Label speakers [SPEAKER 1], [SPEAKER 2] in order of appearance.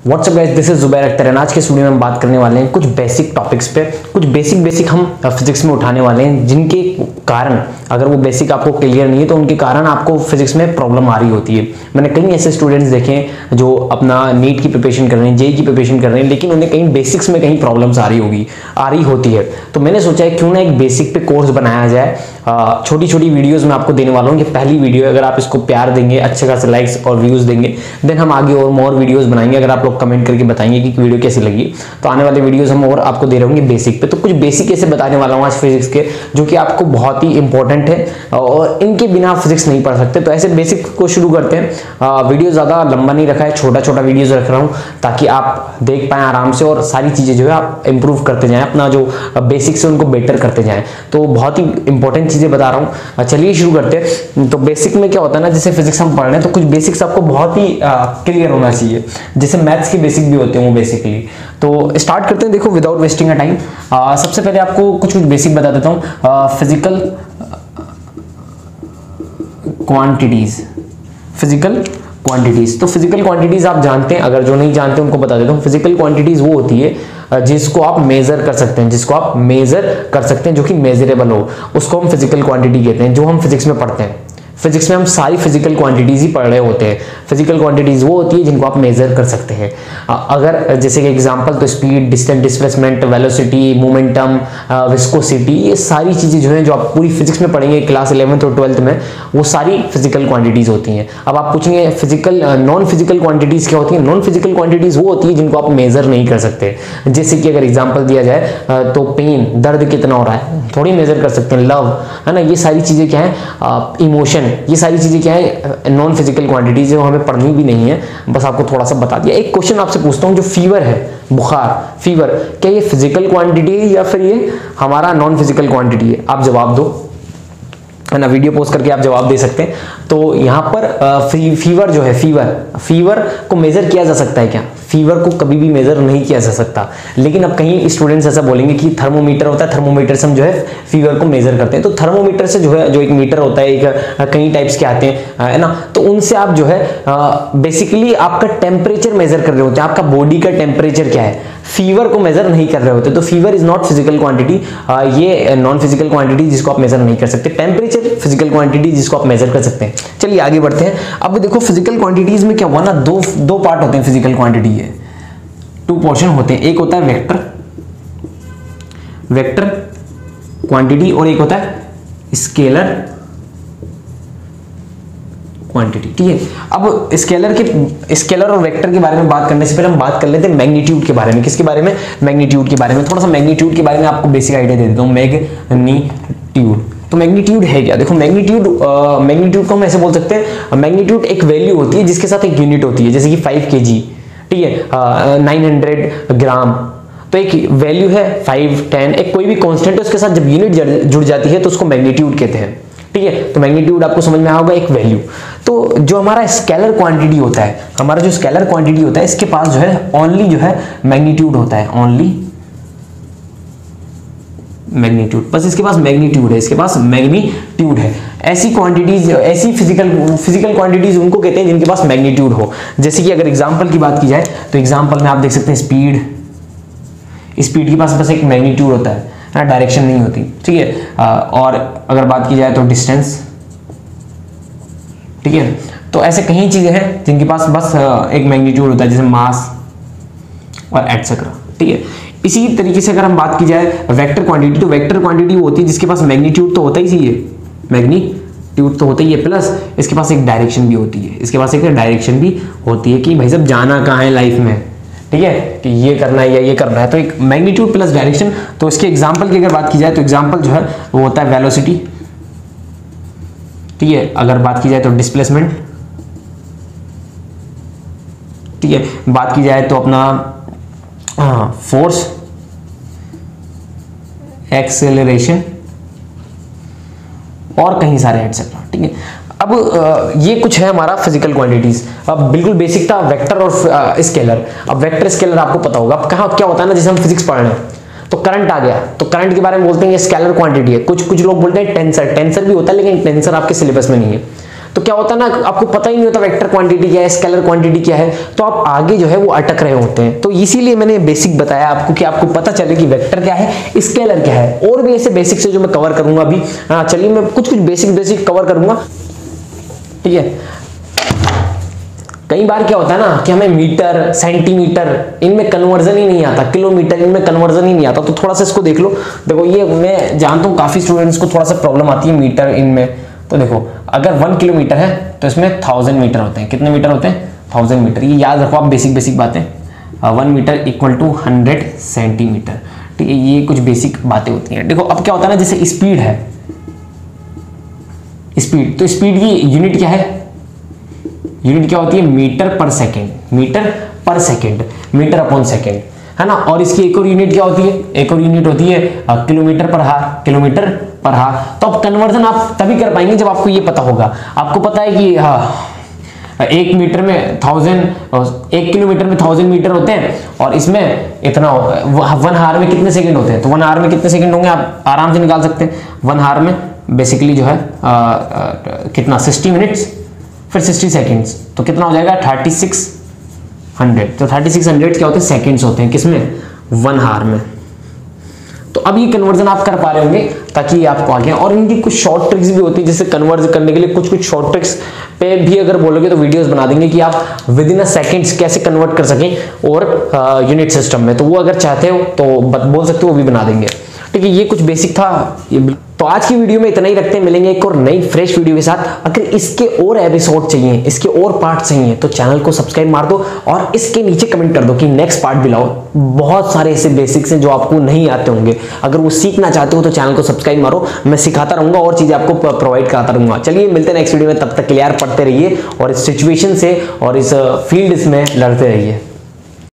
[SPEAKER 1] WhatsApp guys, this is Zubair Akhtar and आज के video में हम बात करने वाले हैं कुछ बेसिक टॉपिक्स पे। कुछ बेसिक हम फिजिक्स में उठाने वाले हैं जिनके कारण, अगर वो बेसिक आपको क्लियर नहीं है तो उनके कारण आपको फिजिक्स में प्रॉब्लम आ रही होती है। मैंने कई ऐसे स्टूडेंट्स देखे हैं जो अपना नीट की प्रिपरेशन कर रहे हैं, जेई की प्रिपरेशन कर रहे हैं, लेकिन उन्हें कहीं बेसिक्स में कहीं प्रॉब्लम्स आ रही होती है। तो मैंने सोचा है क्यों ना एक बेसिक पे कोर्स बनाया जाए। छोटी छोटी वीडियोस में आपको देने वाला हूँ। ये पहली वीडियो है, अगर आप इसको प्यार देंगे, अच्छे खासे लाइक्स और व्यूज देंगे, देन हम आगे और मोर वीडियोस बनाएंगे। अगर आप लोग कमेंट करके बताएंगे कि वीडियो कैसी लगी तो आने वाले वीडियोस हम और आपको दे रहे होंगे बेसिक पे। तो कुछ बेसिक ऐसे बताने वाला हूँ आज फिजिक्स के जो कि आपको बहुत ही इंपॉर्टेंट है और इनके बिना आप फिजिक्स नहीं पढ़ सकते। तो ऐसे बेसिक को शुरू करते हैं। वीडियो ज्यादा लंबा नहीं रखा है, छोटा छोटा वीडियोस रख रहा हूँ ताकि आप देख पाए आराम से और सारी चीजें जो है आप इंप्रूव करते जाएं, अपना जो बेसिक्स है उनको बेटर करते जाएं। तो बहुत ही इंपॉर्टेंट चीजें बता रहा हूँ। चलिए शुरू करते हैं। तो बेसिक में क्या होता है ना, जैसे फिजिक्स हम पढ़ रहे हैं तो कुछ बेसिक्स आपको बहुत ही क्लियर होना चाहिए, जैसे मैथ्स के बेसिक भी होते हैं वो बेसिकली। तो स्टार्ट करते हैं। देखो विदाउट वेस्टिंग अ टाइम, सबसे पहले आपको कुछ बेसिक बता देता हूँ। फिजिकल क्वांटिटीज, तो फिजिकल क्वांटिटीज आप जानते हैं, अगर जो नहीं जानते उनको बता देता हूँ। फिजिकल क्वांटिटीज वो होती है जिसको आप मेजर कर सकते हैं, जो कि मेजरेबल हो, उसको हम फिजिकल क्वांटिटी कहते हैं, जो हम फिजिक्स में पढ़ते हैं। फिजिक्स में हम सारी फिजिकल क्वांटिटीज ही पढ़ रहे होते हैं। फिजिकल क्वांटिटीज वो होती है जिनको आप मेजर कर सकते हैं। अगर जैसे कि एग्जांपल तो speed, distance, displacement, velocity, momentum, viscosity, ये सारी चीजें जो हैं जो आप पूरी फिजिक्स में पढ़ेंगे क्लास 11th और 12th में, वो सारी फिजिकल क्वांटिटीज होती हैं। अब आप पूछेंगे फिजिकल नॉन फिजिकल क्वांटिटीज क्या होती है? नॉन फिजिकल क्वांटिटीज वो होती है जिनको आप मेजर नहीं कर सकते। जैसे कि अगर एग्जाम्पल दिया जाए तो पेन, दर्द कितना हो रहा है, थोड़ी मेजर कर सकते हैं। लव, है ना, ये सारी चीजें क्या है, इमोशन, ये सारी चीजें क्या है, नॉन फिजिकल क्वांटिटीज है, हमें पढ़नी भी नहीं है, बस आपको थोड़ा सा बता दिया। एक क्वेश्चन आपसे पूछता हूं, जो फीवर है, बुखार, फीवर, क्या ये फिजिकल क्वांटिटी है या फिर ये हमारा नॉन फिजिकल क्वांटिटी है? आप जवाब दो, है ना, वीडियो पोस्ट करके आप जवाब दे सकते हैं। तो यहाँ पर फीवर जो है, फीवर को मेजर किया जा सकता है क्या? फीवर को कभी भी मेजर नहीं किया जा सकता। लेकिन अब कहीं स्टूडेंट्स ऐसा बोलेंगे कि थर्मोमीटर होता है, थर्मोमीटर से हम जो है फीवर को मेजर करते हैं। तो थर्मोमीटर से जो है, जो एक मीटर होता है, एक कई टाइप्स के आते हैं, है ना, तो उनसे आप जो है बेसिकली आपका टेम्परेचर मेजर कर रहे होते हैं, आपका बॉडी का टेम्परेचर क्या है, फीवर को मेजर नहीं कर रहे होते। तो fever is not physical quantity, ये नॉन फिजिकल क्वांटिटी जिसको आप मेजर नहीं कर सकते। टेम्परेचर फिजिकल क्वांटिटी जिसको आप मेजर कर सकते हैं। चलिए आगे बढ़ते हैं। अब देखो फिजिकल क्वांटिटीज में क्या हुआ ना, दो पार्ट होते हैं फिजिकल क्वांटिटी के, 2 पोर्शन होते हैं। एक होता है वेक्टर क्वांटिटी और एक होता है स्केलर क्वांटिटी। ठीक है, अब स्केलर और वेक्टर के बारे में बात करने से पहले हम बात कर लेते हैं मैग्नीट्यूड के बारे में। किसके बारे में? मैग्नीट्यूड के बारे में। थोड़ा सा मैग्नीट्यूड के बारे में आपको बेसिक आइडिया दे देता हूं। मैग्नीट्यूड, तो मैग्नीट्यूड है क्या? देखो मैग्नीट्यूड को हम ऐसे बोल सकते हैं, मैग्नीट्यूड एक वैल्यू होती है जिसके साथ एक यूनिट होती है, जैसे कि 5 kg, ठीक है, 900 ग्राम। तो एक वैल्यू है 5, 10, एक कोई भी कांस्टेंट है, उसके साथ जब यूनिट जुड़ जाती है तो उसको मैग्नीट्यूड कहते हैं। ठीक है, तो मैग्नीट्यूड आपको समझ में आया होगा, एक वैल्यू। तो जो हमारा स्केलर क्वांटिटी होता है, इसके पास जो है ओनली जो है मैग्नीट्यूड होता है, ओनली मैग्नीट्यूड, बस इसके पास मैग्नीट्यूड है। ऐसी क्वांटिटीज, ऐसी फिजिकल क्वांटिटीज उनको कहते हैं जिनके पास मैग्नीट्यूड हो। जैसे कि अगर एग्जांपल की बात की जाए तो एग्जांपल में आप देख सकते हैं स्पीड के पास बस एक मैग्नीट्यूड होता है, डायरेक्शन नहीं होती। ठीक है, और अगर बात की जाए तो डिस्टेंस, ठीक है, तो ऐसे कई चीजें हैं जिनके पास बस एक मैग्नीट्यूड होता है, जैसे मास और एटसेट्रा। ठीक है, इसी तरीके से अगर हम बात की जाए वेक्टर क्वांटिटी, तो वेक्टर क्वांटिटी वो होती है जिसके पास मैग्नीट्यूड तो होता ही है, प्लस इसके पास एक डायरेक्शन भी होती है, कि भाई साहब जाना कहाँ है लाइफ में, ठीक है, कि ये करना है या ये करना है। तो एक मैग्नीट्यूड प्लस डायरेक्शन। तो इसके एग्जांपल की अगर बात की जाए तो एग्जांपल जो है वो होता है वेलोसिटी, ठीक है, अगर बात की जाए तो डिस्प्लेसमेंट, ठीक है, बात की जाए तो अपना फोर्स, एक्सेलरेशन और कहीं सारे एटसेट्रा। ठीक है, अब ये कुछ है हमारा फिजिकल क्वांटिटीज। अब बिल्कुल बेसिक था वेक्टर और स्केलर। अब वेक्टर स्केलर आपको पता होगा। अब कहाँ क्या होता है ना, जैसे हम फिजिक्स पढ़ रहे हैं तो करंट आ गया, तो करंट के बारे में बोलते हैं ये स्केलर क्वांटिटी है। कुछ लोग बोलते हैं टेंसर भी होता है, लेकिन टेंसर आपके सिलेबस में नहीं है। तो क्या होता है ना, आपको पता ही नहीं होता वेक्टर क्वांटिटी क्या है, स्केलर क्वांटिटी क्या है, तो आप आगे जो है वो अटक रहे होते हैं। तो इसीलिए मैंने बेसिक बताया आपको कि आपको पता चले कि वेक्टर क्या है, स्केलर क्या है। और भी ऐसे बेसिक्स है जो मैं कवर करूंगा अभी। चलिए मैं कुछ बेसिक कवर करूंगा, ठीक है। कई बार क्या होता है ना कि हमें मीटर, सेंटीमीटर इनमें कन्वर्जन ही नहीं आता, किलोमीटर इनमें कन्वर्जन ही नहीं आता। तो थोड़ा सा इसको देख लो। देखो ये मैं जानता हूँ काफी स्टूडेंट्स को थोड़ा सा प्रॉब्लम आती है मीटर इनमें। तो देखो अगर 1 किलोमीटर है तो इसमें 1000 मीटर होते हैं। कितने मीटर होते हैं? 1000 मीटर। ये याद रखो आप, बेसिक बातें। 1 मीटर इक्वल टू 100 सेंटीमीटर, ठीक है। ये कुछ बेसिक बातें होती हैं। देखो अब क्या होता है ना, जैसे स्पीड है, स्पीड, तो स्पीड की यूनिट क्या है? यूनिट क्या होती है? मीटर पर सेकेंड, मीटर पर सेकेंड, मीटर अपॉन सेकेंड, है ना। और इसकी एक और यूनिट क्या होती है? एक और यूनिट होती है किलोमीटर पर हार, किलोमीटर पर हार। तो अब कन्वर्जन आप तभी कर पाएंगे जब आपको ये पता होगा। आपको पता है कि 1 मीटर में 1000, 1 किलोमीटर में 1000 मीटर होते हैं, और इसमें इतना 1 हार में कितने सेकंड होते हैं? तो 1 हार में कितने सेकंड होंगे आप आराम से निकाल सकते हैं। 1 हार में बेसिकली जो है कितना, 60 मिनट्स, फिर 60 सेकंड्स, तो कितना हो जाएगा? 3600। तो 3600 क्या होते हैं? सेकंड्स होते हैं किसमें? 1 हार में। तो अब ये कन्वर्जन आप कर पा रहे होंगे ताकि आपको आगे। और इनकी कुछ शॉर्ट ट्रिक्स भी होती है, जैसे कन्वर्ज करने के लिए कुछ शॉर्ट ट्रिक्स पे भी अगर बोलोगे तो वीडियोस बना देंगे कि आप विद इन अ सेकंड्स कैसे कन्वर्ट कर सकें और यूनिट सिस्टम में। तो वो अगर चाहते हो तो बोल सकते हो, वो भी बना देंगे, ठीक है। ये कुछ बेसिक था ये। तो आज की वीडियो में इतना ही रखते हैं, मिलेंगे एक और नई फ्रेश वीडियो के साथ। अगर इसके और एपिसोड चाहिए, इसके और पार्ट चाहिए, तो चैनल को सब्सक्राइब मार दो और इसके नीचे कमेंट कर दो कि नेक्स्ट पार्ट भी लाओ। बहुत सारे ऐसे बेसिक्स हैं जो आपको नहीं आते होंगे, अगर वो सीखना चाहते हो तो चैनल को सब्सक्राइब मारो, मैं सिखाता रहूंगा और चीजें आपको प्रोवाइड कराता रहूंगा। चलिए मिलते हैं नेक्स्ट वीडियो में, तब तक के लिए यार पढ़ते रहिए और इस सिचुएशन से और इस फील्ड में लड़ते रहिए।